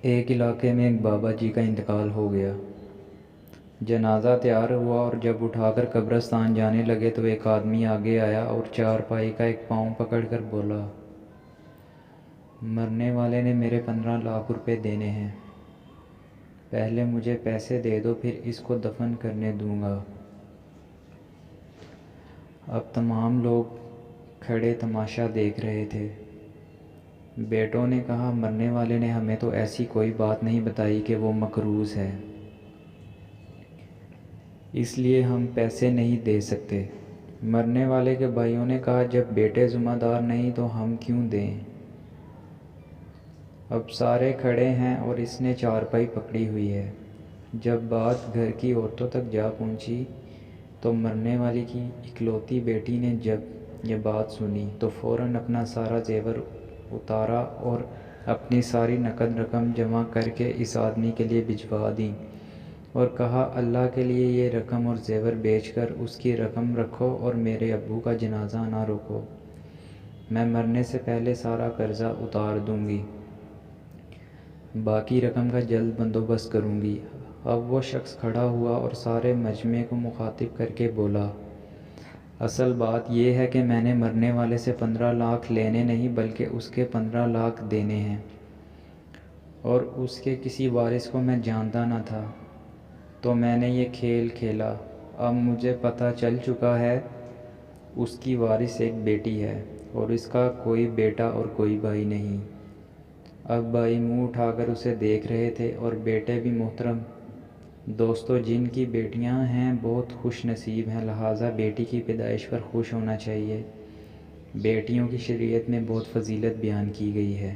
ایک علاقے میں ایک بابا جی کا انتقال ہو گیا۔ جنازہ تیار ہوا اور جب اٹھا کر قبرستان جانے لگے تو ایک آدمی آگے آیا اور چارپائی کا ایک پاؤں پکڑ کر بولا، مرنے والے نے میرے 15 لاکھ روپے دینے ہیں، پہلے مجھے پیسے دے دو پھر اس کو دفن کرنے دوں گا۔ اب تمام لوگ کھڑے تماشا دیکھ رہے تھے۔ بیٹوں نے کہا، مرنے والے نے ہمیں تو ایسی کوئی بات نہیں بتائی کہ وہ مقروض ہے، اس لیے ہم پیسے نہیں دے سکتے۔ مرنے والے کے بھائیوں نے کہا، جب بیٹے ذمہ دار نہیں تو ہم کیوں دیں؟ اب سارے کھڑے ہیں اور اس نے چارپائی پکڑی ہوئی ہے۔ جب بات گھر کی عورتوں تک جا پہنچی تو مرنے والی کی اکلوتی بیٹی نے جب یہ بات سنی تو فوراً اپنا سارا زیور اتارا اور اپنی ساری نقد رقم جمع کر کے اس آدمی کے لیے بھجوا دی اور کہا، اللہ کے لیے یہ رقم اور زیور بیچ کر اس کی رقم رکھو اور میرے ابو کا جنازہ نہ روکو، میں مرنے سے پہلے سارا قرضہ اتار دوں گی، باقی رقم کا جلد بندوبست کروں گی۔ اب وہ شخص کھڑا ہوا اور سارے مجمع کو مخاطب کر کے بولا، اصل بات یہ ہے کہ میں نے مرنے والے سے 15 لاکھ لینے نہیں بلکہ اس کے 15 لاکھ دینے ہیں، اور اس کے کسی وارث کو میں جانتا نہ تھا، تو میں نے یہ کھیل کھیلا۔ اب مجھے پتہ چل چکا ہے اس کی وارث ایک بیٹی ہے اور اس کا کوئی بیٹا اور کوئی بھائی نہیں۔ اب بھائی منہ اٹھا کر اسے دیکھ رہے تھے اور بیٹے بھی۔ محترم دوستو، جن کی بیٹیاں ہیں بہت خوش نصیب ہیں، لہٰذا بیٹی کی پیدائش پر خوش ہونا چاہیے۔ بیٹیوں کی شریعت میں بہت فضیلت بیان کی گئی ہے۔